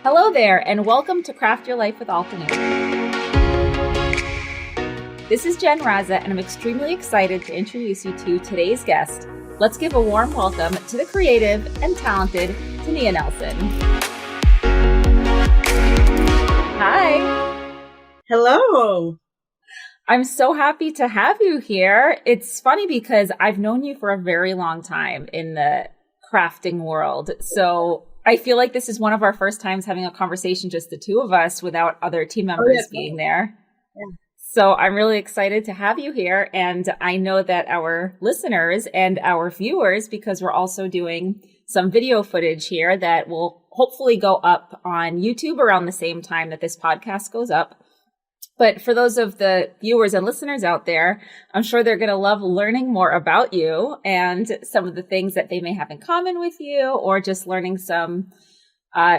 Hello there, and welcome to Craft Your Life with Altenew. This is Jen Raza, and I'm extremely excited to introduce you to today's guest. Let's give a warm welcome to the creative and talented Tenia Nelson. Hi. Hello. I'm so happy to have you here. It's funny because I've known you for a very long time in the crafting world. So I feel like this is one of our first times having a conversation, just the two of us, without other team members being there. Yeah. So I'm really excited to have you here. And I know that our listeners and our viewers, because we're also doing some video footage here that will hopefully go up on YouTube around the same time that this podcast goes up. But for those of the viewers and listeners out there, I'm sure they're going to love learning more about you and some of the things that they may have in common with you, or just learning some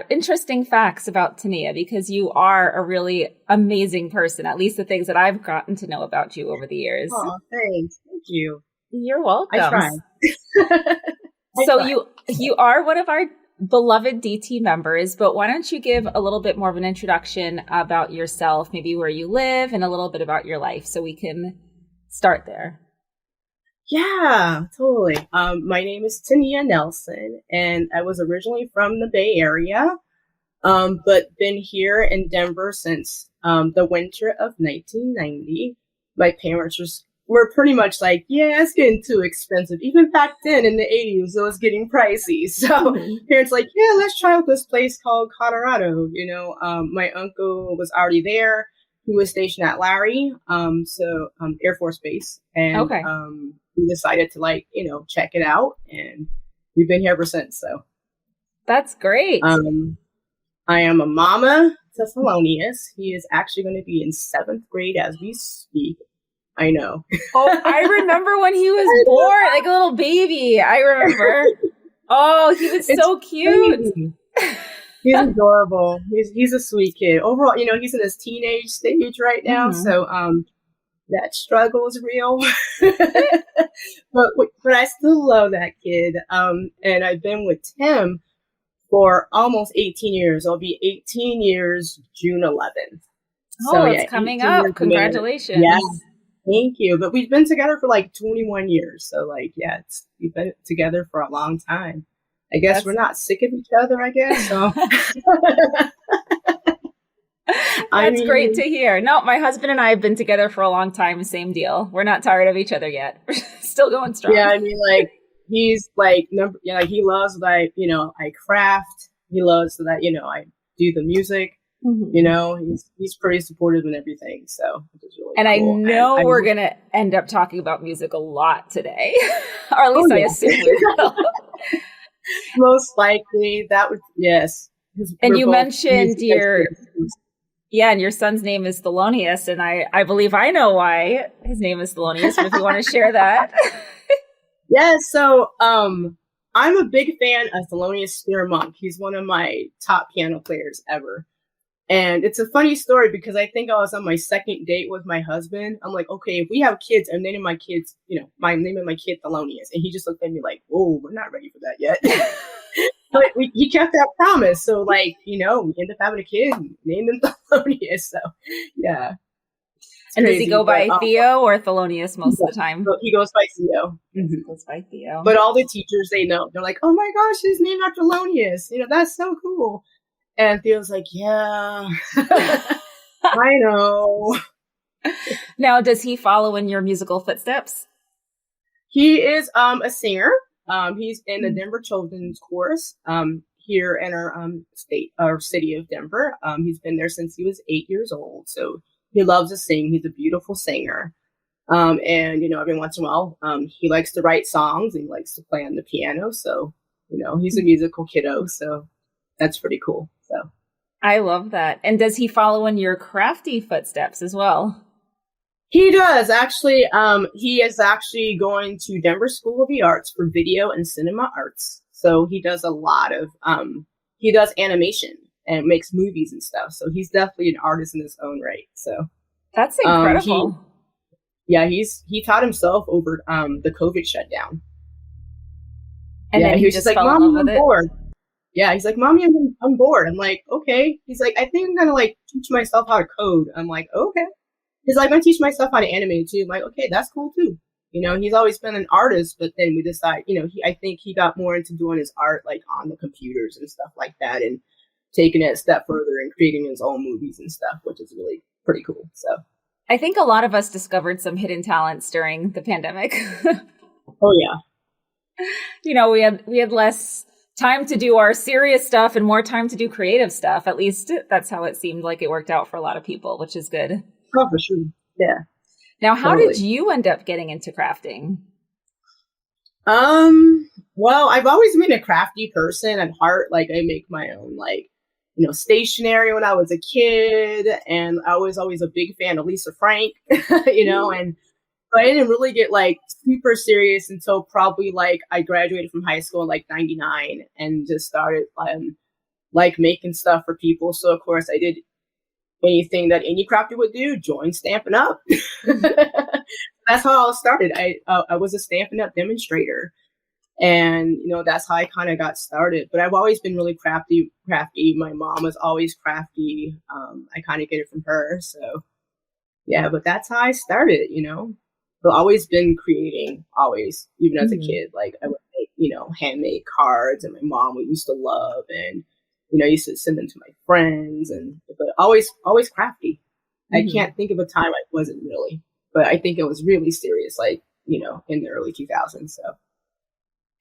interesting facts about Tania, because you are a really amazing person, at least the things that I've gotten to know about you over the years. Oh, thanks. Thank you. You're welcome. I try. So you are one of our beloved DT members, but why don't you give a little bit more of an introduction about yourself, maybe where you live and a little bit about your life, so we can start there. Yeah, totally. My name is Tenia Nelson, and I was originally from the Bay Area, but been here in Denver since the winter of 1990. My parents were pretty much like, yeah, it's getting too expensive. Even back then in the 80s, it was getting pricey. So parents like, yeah, let's try out this place called Colorado. My uncle was already there. He was stationed at Larry, Air Force Base. And we decided to check it out. And we've been here ever since. So that's great. I am a mama to Thelonious. He is actually going to be in 7th grade as we speak. I know. Oh, I remember when he was born, like a little baby. I remember. Oh, he was so cute. He's adorable. He's a sweet kid. Overall, he's in his teenage stage right now. Mm-hmm. So that struggle is real. but I still love that kid. And I've been with Tim for almost 18 years. I'll be 18 years June 11th. Oh, so, it's coming up. Congratulations. Yes. Thank you. But we've been together for 21 years. So we've been together for a long time. I guess we're not sick of each other, I guess. So. That's great to hear. No, my husband and I have been together for a long time. Same deal. We're not tired of each other yet. We're still going strong. Yeah, he's he loves that, I craft. He loves that, I do the music. Mm-hmm. He's pretty supportive in everything. So it's really and cool. I know we're going to end up talking about music a lot today, or at least I assume we will. Most likely that would, yes. And you mentioned and your son's name is Thelonious, and I believe I know why his name is Thelonious, but if you want to share that. Yeah, so I'm a big fan of Thelonious Spear Monk. He's one of my top piano players ever. And it's a funny story because I think I was on my second date with my husband. I'm like, okay, if we have kids, I'm naming my kids, my name of my kid Thelonious. And he just looked at me like, whoa, we're not ready for that yet. But he kept that promise. So we end up having a kid and named him Thelonious. So yeah. And does he go by Theo or Thelonious most of the time? He goes by Theo. Mm-hmm. He goes by Theo. But all the teachers, they know. They're like, oh my gosh, his name after Thelonious. That's so cool. And Theo's like, yeah, I know. Now, does he follow in your musical footsteps? He is a singer. He's in the Denver Children's Chorus here in our city of Denver. He's been there since he was 8 years old. So he loves to sing. He's a beautiful singer. And, every once in a while, he likes to write songs and he likes to play on the piano. So, he's a musical kiddo. So that's pretty cool. So I love that. And does he follow in your crafty footsteps as well? He does actually. He is actually going to Denver School of the Arts for video and cinema arts. So he does a lot of he does animation and makes movies and stuff. So he's definitely an artist in his own right. So that's incredible. He taught himself over the COVID shutdown. And then he was just like, fell Mom, in love I'm with it. bored. yeah, he's like, Mommy, I'm bored. I'm like, okay. He's like, I think I'm gonna like teach myself how to code. I'm like, okay. He's like, I'm gonna teach myself how to animate too. I'm like, okay, that's cool too. He's always been an artist, but then we decide, I think he got more into doing his art like on the computers and stuff like that, and taking it a step further and creating his own movies and stuff, which is really pretty cool. So I think a lot of us discovered some hidden talents during the pandemic. Oh yeah. We had less time to do our serious stuff and more time to do creative stuff. At least that's how it seemed like it worked out for a lot of people, which is good. Oh, for sure. Yeah. Now, how did you end up getting into crafting? Well, I've always been a crafty person at heart. Like I make my own stationery when I was a kid, and I was always a big fan of Lisa Frank, and but I didn't really get like super serious until probably like I graduated from high school in like 99 and just started like making stuff for people. So of course I did anything that any crafter would do, join Stampin' Up. That's how it all started. I was a Stampin' Up demonstrator, and that's how I kind of got started. But I've always been really crafty. My mom was always crafty. I kind of get it from her. So yeah, but that's how I started. I've always been creating, always, even as a kid. Like I would make, handmade cards, and my mom we used to love, and I used to send them to my friends, but always crafty. I can't think of a time I wasn't really, but I think it was really serious, like, in the early 2000s. So.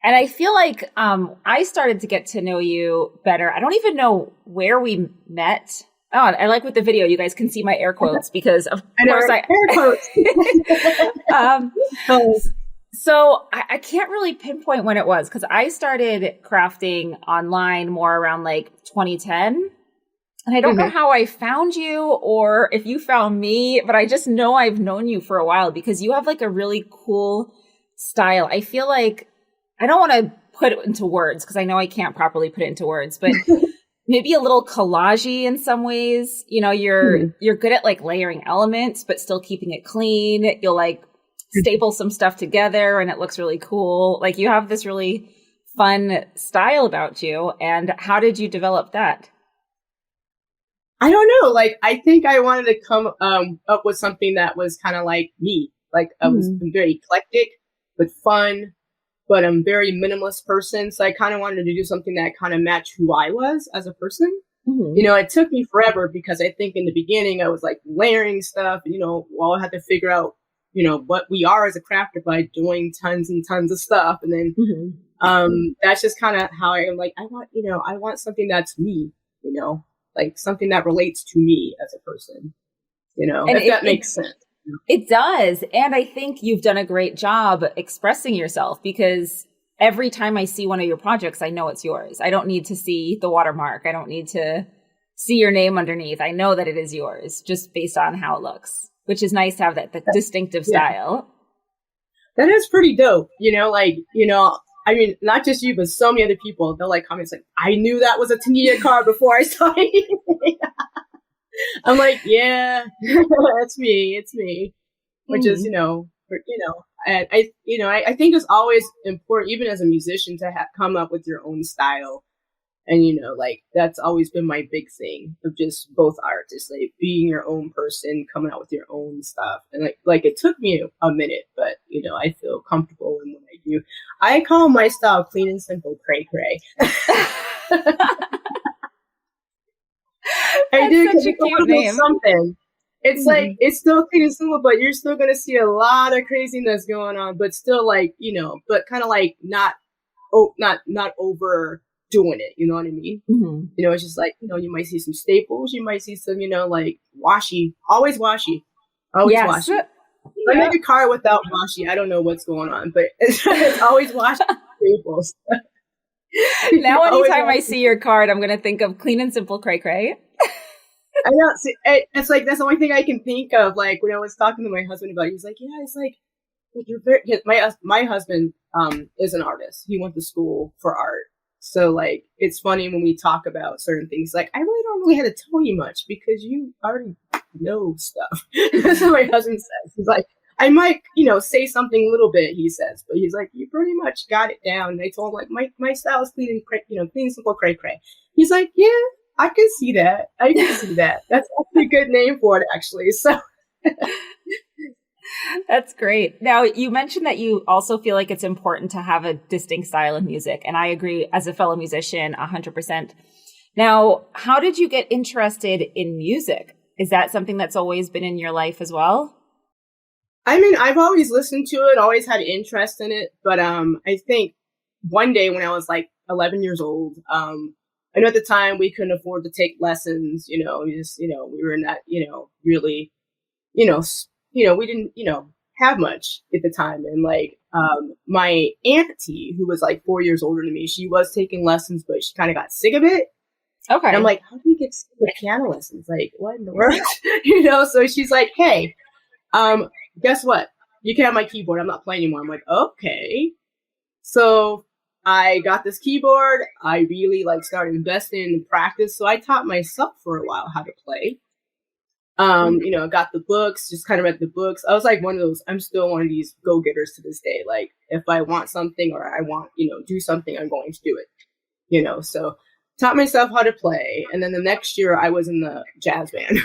And I feel like I started to get to know you better. I don't even know where we met. Oh, I like with the video, you guys can see my air quotes because of course air quotes. So I can't really pinpoint when it was, because I started crafting online more around like 2010. And I don't know how I found you or if you found me, but I just know I've known you for a while because you have like a really cool style. I feel like, I don't want to put it into words because I know I can't properly put it into words, but maybe a little collagey in some ways. You're good at like layering elements, but still keeping it clean. You'll like staple some stuff together and it looks really cool. Like you have this really fun style about you. And how did you develop that? I don't know. Like, I think I wanted to come up with something that was kind of like me. Like I'm very eclectic, but fun, but I'm very minimalist person. So I kind of wanted to do something that kind of matched who I was as a person. It took me forever because I think in the beginning I was like layering stuff, I had to figure out what we are as a crafter by doing tons and tons of stuff. And then, that's just kind of how I am. Like, I want something that's me, like something that relates to me as a person, if that makes sense. It does. And I think you've done a great job expressing yourself because every time I see one of your projects, I know it's yours. I don't need to see the watermark. I don't need to see your name underneath. I know that it is yours just based on how it looks. Which is nice to have that distinctive style. That is pretty dope. I mean, not just you, but so many other people, they'll like comments like, I knew that was a Tania card before I saw it. I'm like, yeah, it's me. Which is, and I think it's always important, even as a musician, to come up with your own style. And, like, that's always been my big thing of just both artists, like being your own person, coming out with your own stuff. And like it took me a minute, but, I feel comfortable in what I do. I call my style clean and simple cray cray. I do, because you want to do something. It's like, it's still clean and simple, but you're still going to see a lot of craziness going on, but still like, but kind of like not over doing it, you know what I mean? It's just like, you might see some staples, you might see some, like washi, always washi. Washi. I make a card without washi, I don't know what's going on, but it's always washi staples. Now anytime I see your card, I'm going to think of clean and simple cray cray. I know, see, it's like, that's the only thing I can think of. Like when I was talking to my husband about it, he's like, yeah, it's like you're very, my husband is an artist. He went to school for art. So like, it's funny when we talk about certain things, like, I really don't really have to tell you much because you already know stuff. That's what my husband says. He's like, I might, say something a little bit, he says, but he's like, you pretty much got it down. And I told him, like, my style is clean and, clean, simple, cray, cray. He's like, yeah, I can see that. I can see that. That's actually a good name for it, actually. So that's great. Now, you mentioned that you also feel like it's important to have a distinct style of music. And I agree, as a fellow musician, 100%. Now, how did you get interested in music? Is that something that's always been in your life as well? I mean, I've always listened to it, always had interest in it. But I think one day when I was like 11 years old, I know at the time we couldn't afford to take lessons, we were in that, really, we didn't, have much at the time. And like, my auntie, who was like 4 years older than me, she was taking lessons, but she kind of got sick of it. Okay. And I'm like, how do you get sick of piano lessons? Like, what in the world? So she's like, hey, guess what? You can have my keyboard. I'm not playing anymore. I'm like, okay. So I got this keyboard. I really started investing in the practice. So I taught myself for a while how to play. Got the books, just kind of read the books. I was like I'm still one of these go-getters to this day. Like if I want something or I want, do something, I'm going to do it, so taught myself how to play. And then the next year I was in the jazz band.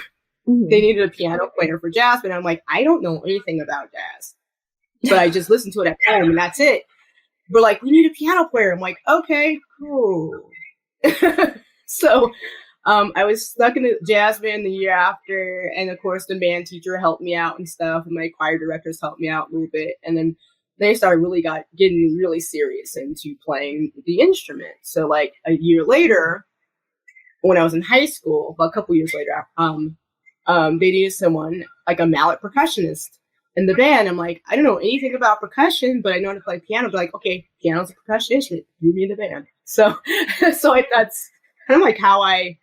Mm-hmm. They needed a piano player for jazz, but I'm like, I don't know anything about jazz, but I just listened to it at home and that's it. But like, we need a piano player. I'm like, okay, cool. So I was stuck in the jazz band the year after. And of course, the band teacher helped me out and stuff. And my choir directors helped me out a little bit. And then they started getting really serious into playing the instrument. So like a year later, when I was in high school, well, a couple years later, they needed someone like a mallet percussionist in the band. I'm like, I don't know anything about percussion, but I know how to play piano. But like, okay, piano's a percussion instrument. Do me in the band. So, that's kind of like how I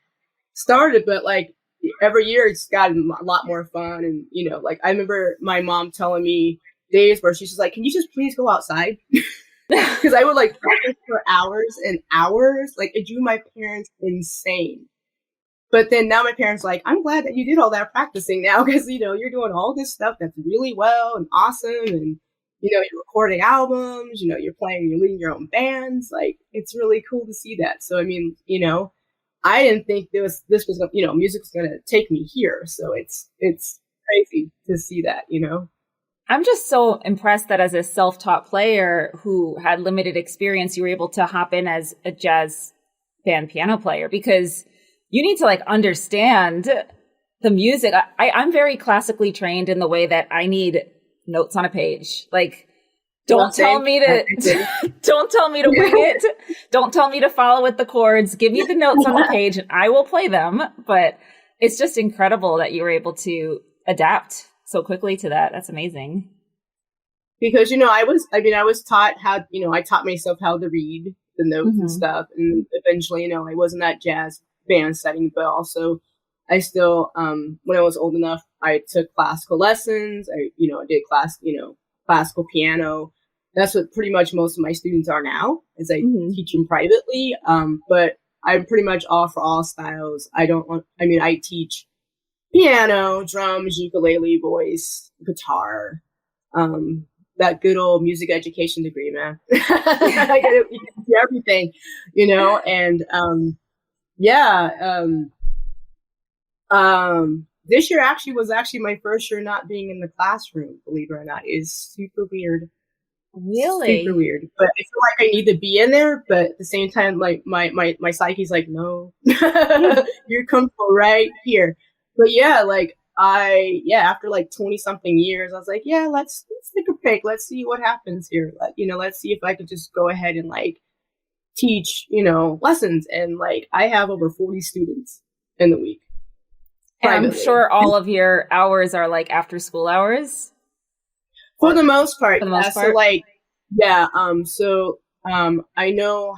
started. But like every year, it's gotten a lot more fun. And like I remember my mom telling me days where she's just like, "Can you just please go outside?" Because I would like practice for hours and hours. Like it drew my parents insane. But then now my parents are like, I'm glad that you did all that practicing now because, you're doing all this stuff that's really well and awesome. And, you're recording albums, you're you're leading your own bands. Like, it's really cool to see that. So, I mean, I didn't think this was, music was going to take me here. So it's crazy to see that, I'm just so impressed that as a self-taught player who had limited experience, you were able to hop in as a jazz band piano player because you need to understand the music. I'm very classically trained in the way that I need notes on a page. Like, don't tell me to wing it. Don't tell me to follow with the chords. Give me the notes on the page and I will play them. But it's just incredible that you were able to adapt so quickly to that. That's amazing. Because, I was taught how, I taught myself how to read the notes and stuff. And eventually, I wasn't that jazz band setting, but also I still when I was old enough I took classical lessons. I did classical piano. That's what pretty much most of my students are now, is I teach them privately, but I'm pretty much all for all styles. I teach piano, drums, ukulele, voice, guitar, that good old music education degree, man. I gotta do everything, and this year was actually my first year not being in the classroom, believe it or not. It's super weird. Really? Super weird. But I feel like I need to be in there, but at the same time, like my psyche's like, no, you're comfortable right here. But after like 20 something years, I was like, yeah, let's take a break. Let's see what happens here. Let's see if I could just go ahead and teach, lessons. And I have over 40 students in the week. And I'm sure all of your hours are after school hours. For the most part. So I know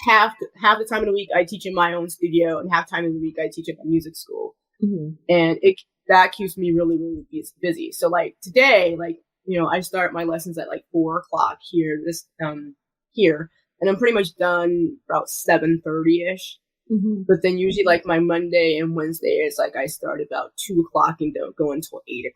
half the time of the week I teach in my own studio and half time of the week I teach at a music school. Mm-hmm. And that keeps me really, really busy. So today, I start my lessons at 4:00 here, here. And I'm pretty much done about 7:30ish. Mm-hmm. But then usually my Monday and Wednesday is I start about 2:00 and don't go until 8:00.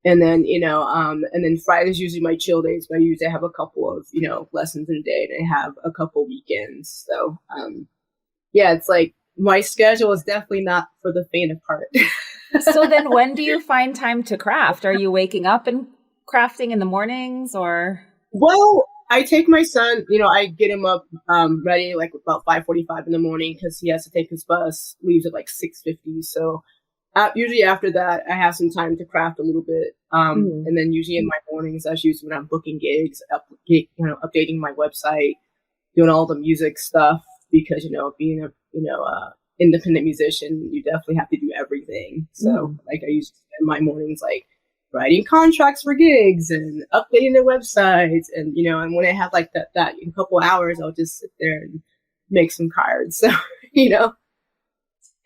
And then, and then Friday's usually my chill days, but I usually have a couple of, lessons in a day, and I have a couple weekends. So, yeah, it's like my schedule is definitely not for the faint of heart. So then when do you find time to craft? Are you waking up and crafting in the mornings or? Well, I take my son, I get him up ready like about 5:45 in the morning because he has to take his bus, leaves at like 6:50. So usually after that, I have some time to craft a little bit. And then usually in my mornings, that's usually when I'm booking gigs, updating my website, doing all the music stuff because, being a, independent musician, you definitely have to do everything. So like I used to spend my mornings like writing contracts for gigs and updating their websites. And, and when I have like that in a couple hours, I'll just sit there and make some cards. So,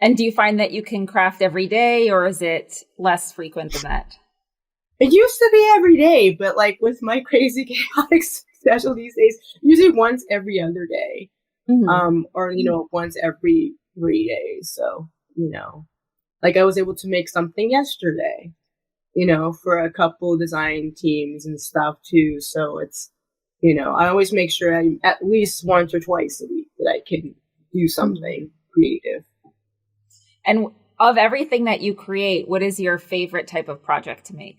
And do you find that you can craft every day or is it less frequent than that? It used to be every day, but like with my crazy chaotic schedule these days, usually once every other day, or, once every 3 days. So, like I was able to make something yesterday, for a couple design teams and stuff too. So it's, I always make sure I at least once or twice a week that I can do something creative. And of everything that you create, what is your favorite type of project to make?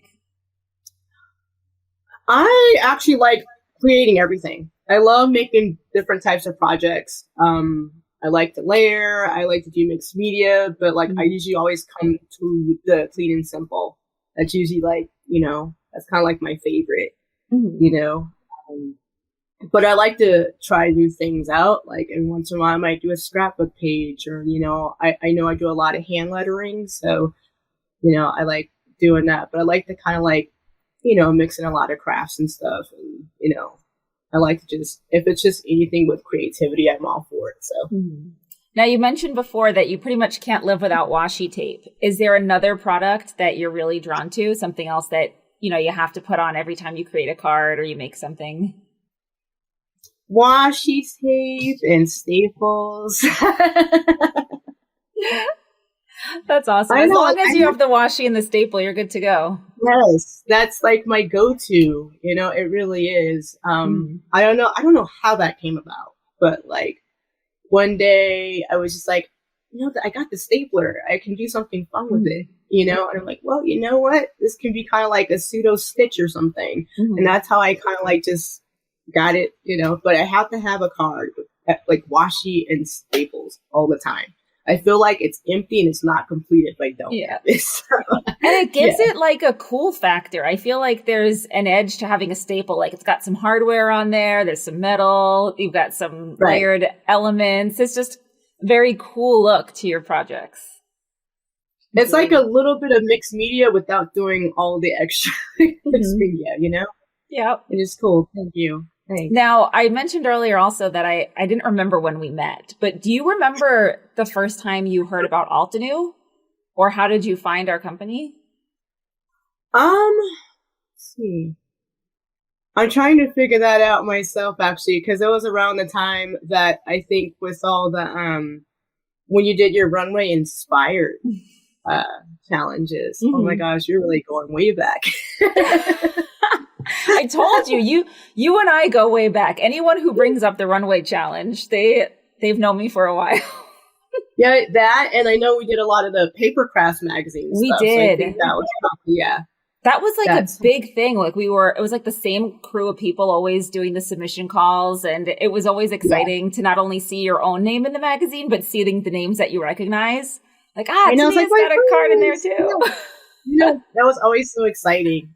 I actually like creating everything. I love making different types of projects. I like to layer. I like to do mixed media, but like I usually always come to the clean and simple. That's usually like, that's kind of like my favorite, but I like to try new things out. Like every once in a while I might do a scrapbook page or, I know I do a lot of hand lettering. So, I like doing that, but I like to kind of like, mix in a lot of crafts and stuff. And, I like to just, if it's just anything with creativity, I'm all for it. So. Now you mentioned before that you pretty much can't live without washi tape. Is there another product that you're really drawn to? Something else that, you have to put on every time you create a card or you make something? Washi tape and staples. That's awesome. As long as you have the washi and the staple, you're good to go. Yes, that's like my go-to. It really is. I don't know how that came about, but like one day I was just like, I got the stapler. I can do something fun with it. And I'm like, well, you know what? This can be kind of like a pseudo stitch or something. And that's how I kind of like just got it. But I have to have a card with like washi and staples all the time. I feel like it's empty and it's not complete if I don't have it. So, and it gives it like a cool factor. I feel like there's an edge to having a staple. Like it's got some hardware on there. There's some metal. You've got some layered elements. It's just a very cool look to your projects. It's like a little bit of mixed media without doing all the extra mixed media, Yeah. It is cool. Thank you. Thanks. Now, I mentioned earlier also that I didn't remember when we met, but do you remember the first time you heard about Altenew? Or how did you find our company? Let's see. I'm trying to figure that out myself, actually, because it was around the time that I think with all the, when you did your Runway Inspired challenges. Oh my gosh, you're really going way back. I told you, you and I go way back. Anyone who brings up the Runway Challenge, they've known me for a while. Yeah, that, and I know we did a lot of the paper crafts magazines. We stuff, did. So I think that was probably, That was like a big thing. Like it was like the same crew of people always doing the submission calls. And it was always exciting to not only see your own name in the magazine, but seeing the names that you recognize. Like, Tania's got a card in there too. That was always so exciting.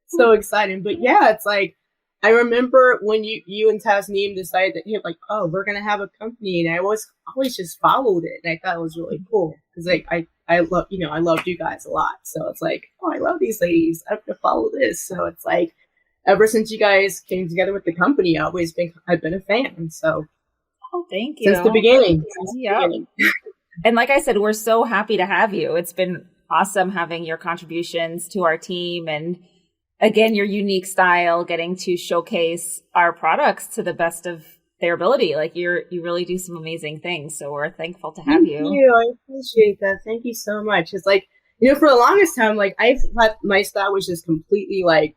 So exciting. But yeah, it's like, I remember when you and Tasneem decided that, hey, like, oh, we're going to have a company. And I always just followed it. And I thought it was really cool. Because like, I love, I loved you guys a lot. So it's like, oh, I love these ladies. I have to follow this. So it's like, ever since you guys came together with the company, I've been a fan. So. Oh, thank you. Since the beginning. And like I said, we're so happy to have you. It's been awesome having your contributions to our team. And again, your unique style, getting to showcase our products to the best of their ability. Like you really do some amazing things. So we're thankful to have you. Thank you. I appreciate that. Thank you so much. It's like, For the longest time, like, I thought my style was just completely like,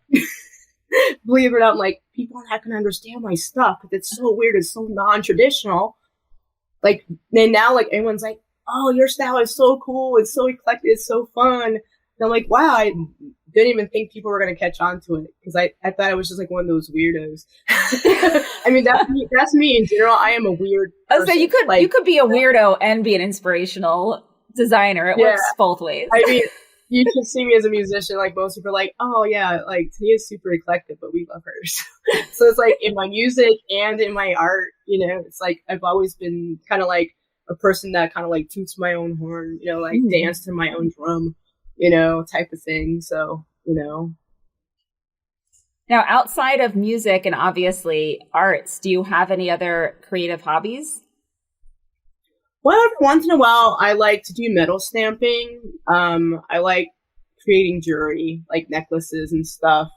believe it or not, like, people are not going to understand my stuff because it's so weird. It's so non-traditional. Like, and now, like, everyone's like, oh, your style is so cool. It's so eclectic. It's so fun. And I'm like, wow, I didn't even think people were going to catch on to it because I thought I was just like one of those weirdos. I mean, that's me in general. I am a weird person. So you could be a weirdo and be an inspirational designer. It works both ways. I mean, you can see me as a musician. Like, most people are like, oh yeah, like, Tania's super eclectic, but we love her. So it's like in my music and in my art, it's like I've always been kind of like a person that kind of like toots my own horn, like dance to my own drum, type of thing. So, Now, outside of music and obviously arts, do you have any other creative hobbies? Well, every once in a while, I like to do metal stamping. I like creating jewelry, like necklaces and stuff.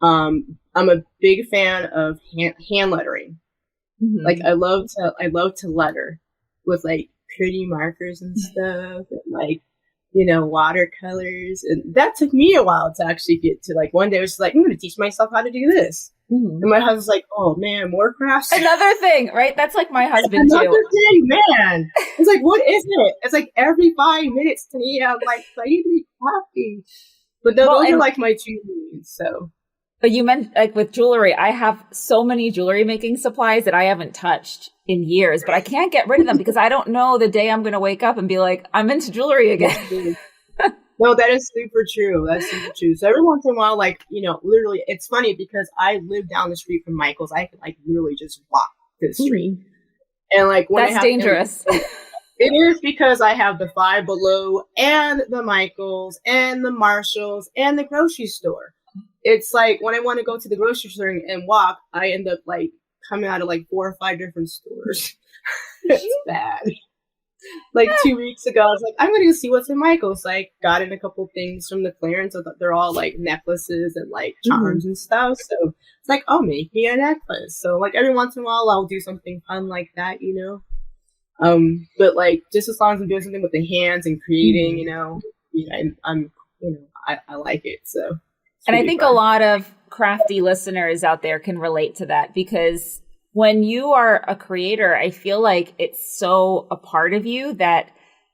I'm a big fan of hand lettering. Mm-hmm. Like, I love to letter with like pretty markers and stuff, and like, watercolors. And that took me a while to actually get to. Like, one day I was like, I'm going to teach myself how to do this. Mm-hmm. And my husband's like, oh man, more crafts. Another thing, right? That's like my husband Another too. Thing, man. It's like, what is it? It's like every 5 minutes to me, I'm like, I need to be crafty. But those are like my two needs, so. But you meant, like, with jewelry, I have so many jewelry making supplies that I haven't touched in years, but I can't get rid of them because I don't know the day I'm going to wake up and be like, I'm into jewelry again. No, that is super true. That's super true. So every once in a while, like, literally, it's funny because I live down the street from Michael's. I can, like, literally just walk to the street. And, like, when that's dangerous. It is because I have the Five Below and the Michael's and the Marshalls and the grocery store. It's like when I want to go to the grocery store and walk, I end up like coming out of like 4 or 5 different stores. It's bad. Like 2 weeks ago, I was like, I'm going to go see what's in Michael's. Like, got in a couple things from the clearance. I thought they're all like necklaces and like charms and stuff. So it's like, oh, make me a necklace. So like every once in a while, I'll do something fun like that, But like just as long as I'm doing something with the hands and creating, I like it. So. And I think a lot of crafty listeners out there can relate to that because when you are a creator, I feel like it's so a part of you that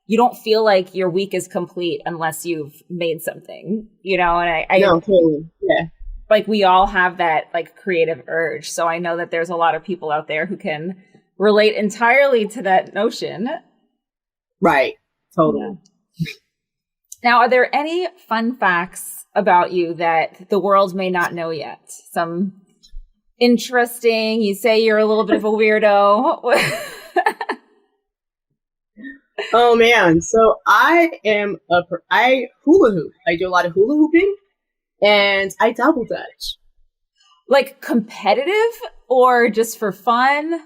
you don't feel like your week is complete unless you've made something, and I no, totally. Yeah. Like we all have that like creative urge. So I know that there's a lot of people out there who can relate entirely to that notion. Right. Totally. Yeah. Now, are there any fun facts about you that the world may not know yet? Some interesting, you say you're a little bit of a weirdo. Oh man. So I hula hoop. I do a lot of hula hooping and I double dutch. Like competitive or just for fun?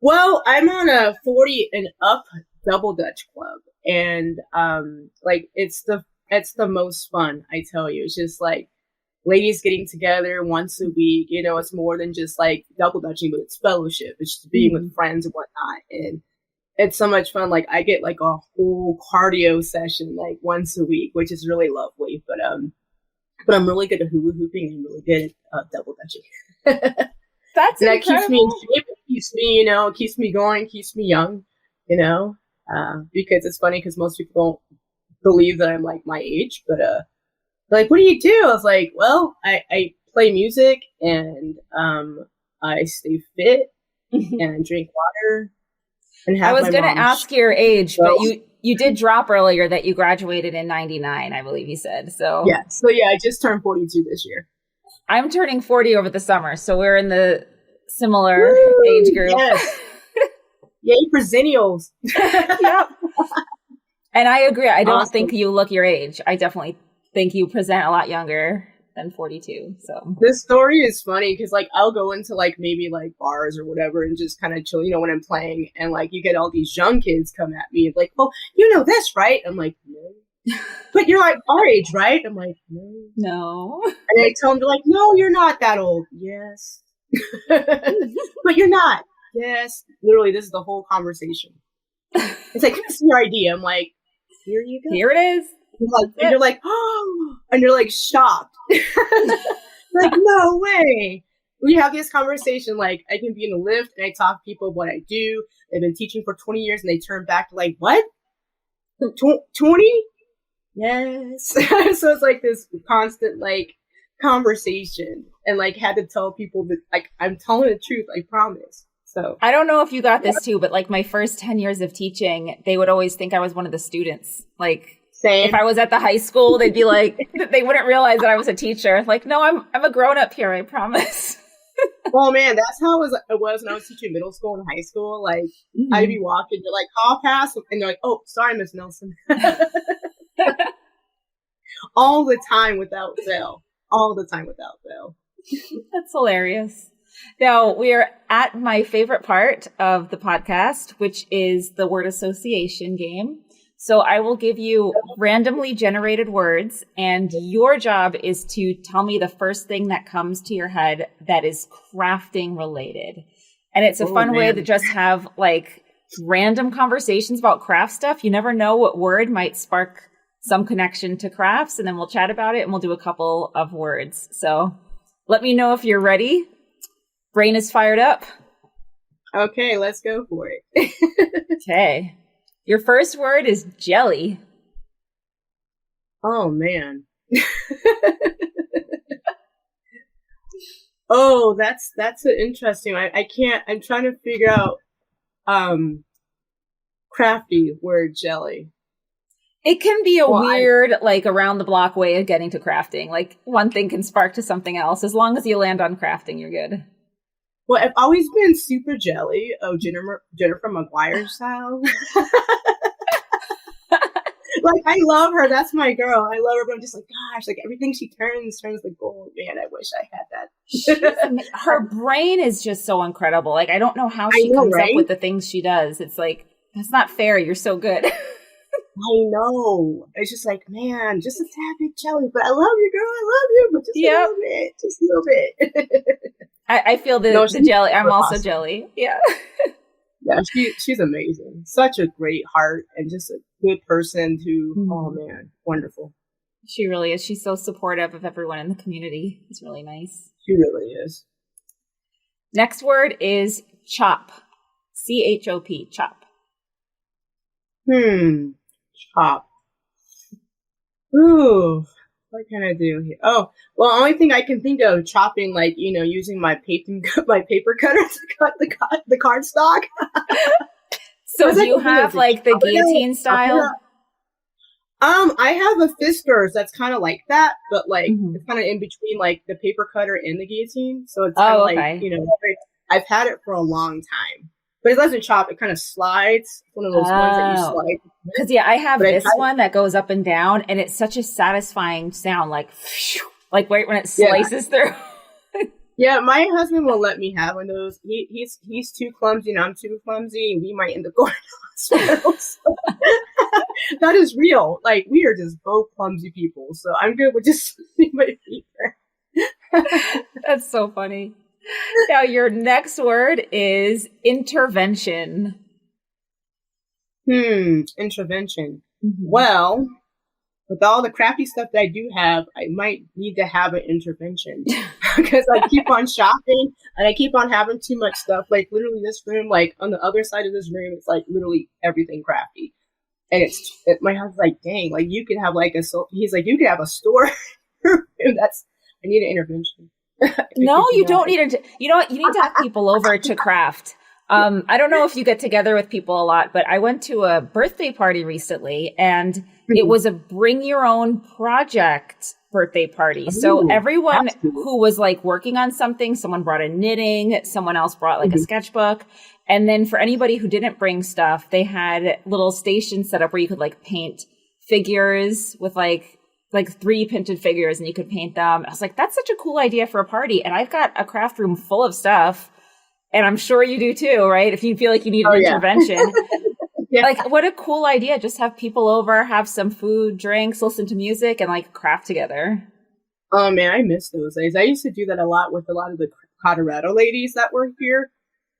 Well, I'm on a 40 and up double dutch club. And like it's the most fun, I tell you. It's just like ladies getting together once a week. It's more than just like double dutching, but it's fellowship. It's just being with friends and whatnot. And it's so much fun. Like I get like a whole cardio session like once a week, which is really lovely. But I'm really good at hula hooping and really good at double dutching. That's and incredible. That keeps me in shape. It keeps me, keeps me going, keeps me young. Because it's funny because most people don't believe that I'm like my age, but like, what do you do? I was like, well, I play music and I stay fit and I drink water and have I was going to ask your age, but you did drop earlier that you graduated in 99, I believe you said. So yeah, I just turned 42 this year. I'm turning 40 over the summer, so we're in the similar age group. Yes. Yay for zennials. Yep. And I agree. I don't think you look your age. I definitely think you present a lot younger than 42. So this story is funny because like I'll go into like maybe like bars or whatever and just kind of chill, when I'm playing, and like you get all these young kids come at me and like, well, you know this, right? I'm like, no. But you're like our age, right? I'm like, no. And I tell them, they're like, no, you're not that old. Yes. But you're not. Yes. Literally, this is the whole conversation. It's like, what's your idea? I'm like, here you go. Here it is. You're like, oh, and you're like shocked. Like, no way. We have this conversation, like, I can be in a lift and I talk to people what I do. They've been teaching for 20 years and they turn back to like, what? 20? Yes. So it's like this constant, like, conversation, and like had to tell people that, like, I'm telling the truth, I promise. So I don't know if you got this too, but like my first 10 years of teaching, they would always think I was one of the students. Like, same. If I was at the high school, they'd be like, they wouldn't realize that I was a teacher. Like, no, I'm a grown up here, I promise. Well, man, that's how it was when I was teaching middle school and high school. Like, I'd be walking, they're like, hall pass, and they're like, oh, sorry, Miss Nelson. All the time without fail. All the time without fail. That's hilarious. Now, we're at my favorite part of the podcast, which is the word association game. So I will give you randomly generated words, and your job is to tell me the first thing that comes to your head that is crafting related. And it's a fun way to just have like random conversations about craft stuff. You never know what word might spark some connection to crafts, and then we'll chat about it and we'll do a couple of words. So let me know if you're ready. Brain is fired up. Okay, let's go for it. Okay. Your first word is jelly. Oh, man. Oh, that's an interesting. I'm trying to figure out crafty word jelly. It can be a weird, like around the block way of getting to crafting. Like one thing can spark to something else. As long as you land on crafting, you're good. Well, I've always been super jelly of Jennifer Maguire style. Like, I love her. That's my girl. I love her, but I'm just like, gosh, like everything she turns to gold. Man, I wish I had that. Her brain is just so incredible. Like, I don't know how she comes up with the things she does. It's like, that's not fair. You're so good. I know. It's just like, man, just a tad bit jelly, but I love you, girl. I love you, but just a little bit. I feel the jelly. I'm also awesome. Jelly. Yeah. Yeah, she's amazing. Such a great heart and just a good person to, oh man, wonderful. She really is. She's so supportive of everyone in the community. It's really nice. She really is. Next word is chop. C-H-O-P, chop. Chop. Ooh. What can I do here? Oh, well, only thing I can think of chopping, like, using my paper cutter to cut the cardstock. So do you have like the guillotine style? I have a Fiskars that's kind of like that, but like it's kind of in between like the paper cutter and the guillotine. So it's kind of like, I've had it for a long time. But it doesn't chop. It kind of slides. It's one of those ones that you slide. Because, I have this one that goes up and down, and it's such a satisfying sound, like right when it slices through. Yeah, my husband won't let me have one of those. He's too clumsy, and I'm too clumsy, and we might end up going to the hospital. So. That is real. Like, we are just both clumsy people, so I'm good with just my feet there. That's so funny. Now, your next word is intervention. Intervention. Well, with all the crappy stuff that I do have, I might need to have an intervention because I keep on shopping and I keep on having too much stuff. Like, literally this room, like on the other side of this room, it's like literally everything crafty. And my husband's like, dang, like you could have like he's like, you could have a store. And I need an intervention. No, you don't need it. You know what? You need to have people over to craft. I don't know if you get together with people a lot, but I went to a birthday party recently and it was a bring your own project birthday party. So everyone who was like working on something, someone brought a knitting, someone else brought like a sketchbook. And then for anybody who didn't bring stuff, they had little stations set up where you could like paint figures with like 3 painted figures and you could paint them. I was like, that's such a cool idea for a party. And I've got a craft room full of stuff. And I'm sure you do too, right? If you feel like you need an intervention. Like, what a cool idea. Just have people over, have some food, drinks, listen to music, and like craft together. Oh man, I miss those days. I used to do that a lot with a lot of the Colorado ladies that were here.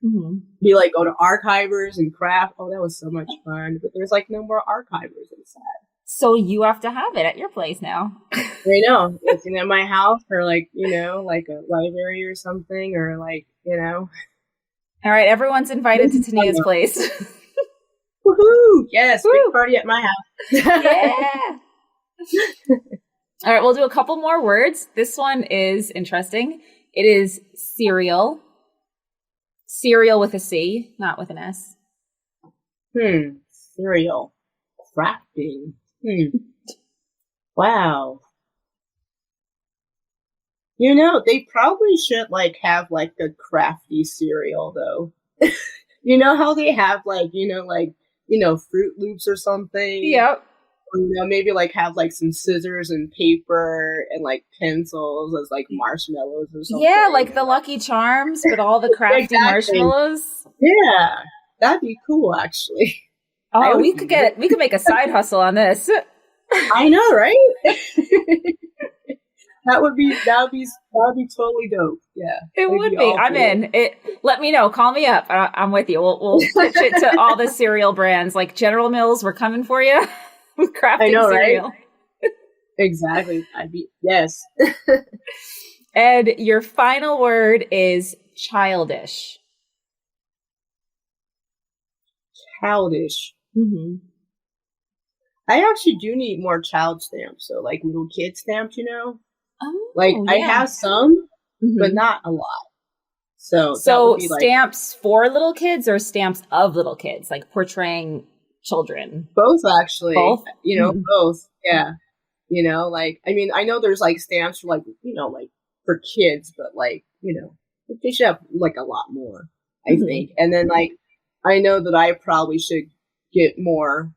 Be like, go to archivers and craft. Oh, that was so much fun. But there's like no more archivers inside. So you have to have it at your place now. I know. It's at my house or like, like a library or something or like, All right, everyone's invited to Tania's place. Woohoo! Yes, big party at my house. Yeah. All right, we'll do a couple more words. This one is interesting. It is cereal. Cereal with a C, not with an S. Cereal. Crafting. Wow. They probably should like have like a crafty cereal though. You know how they have like, Fruit Loops or something? Yep. Or, maybe like have like some scissors and paper and like pencils as like marshmallows or something. Yeah, like the Lucky Charms, but all the crafty marshmallows. Yeah, that'd be cool actually. Oh, we could make a side hustle on this. I know, right? That would be totally dope. Yeah, it would be. I'm in. Let me know. Call me up. I'm with you. We'll pitch it to all the cereal brands like General Mills. We're coming for you with crafting cereal. Right? Exactly. Yes. And your final word is childish. Childish. I actually do need more child stamps. So like little kid stamps, Oh, like yeah. I have some, but not a lot. So stamps for little kids or stamps of little kids, like portraying children? Both actually. Both? Both. Yeah. Like, I mean, I know there's like stamps for like, like for kids, but like, they should have like a lot more, I think. And then like, I know that I probably should get more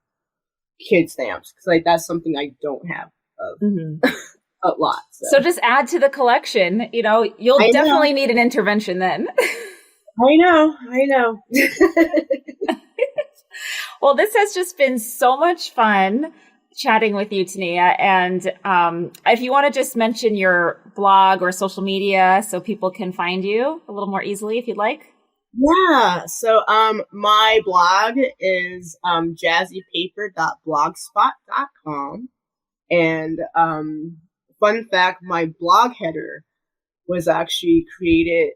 kid stamps because like that's something I don't have of a lot. So just add to the collection. You'll definitely need an intervention then. I know. Well, this has just been so much fun chatting with you, Tania. And if you want to just mention your blog or social media so people can find you a little more easily, if you'd like. Yeah. So my blog is jazzypaper.blogspot.com. And fun fact, my blog header was actually created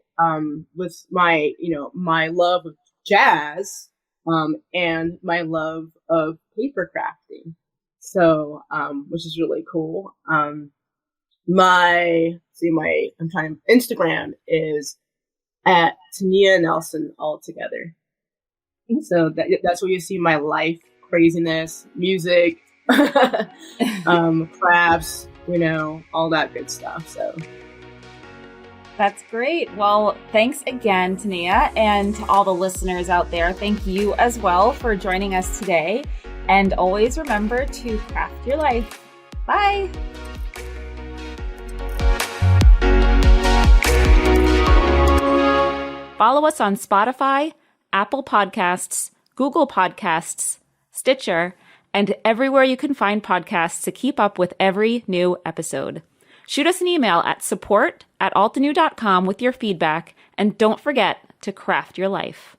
with my, my love of jazz and my love of paper crafting. So, which is really cool. Instagram is at Tenia Nelson altogether. So that's where you see my life, craziness, music, crafts, all that good stuff. So that's great. Well, thanks again, Tania, and to all the listeners out there, thank you as well for joining us today. And always remember to craft your life. Bye. Follow us on Spotify, Apple Podcasts, Google Podcasts, Stitcher, and everywhere you can find podcasts to keep up with every new episode. Shoot us an email at support@altenew.com with your feedback, and don't forget to craft your life.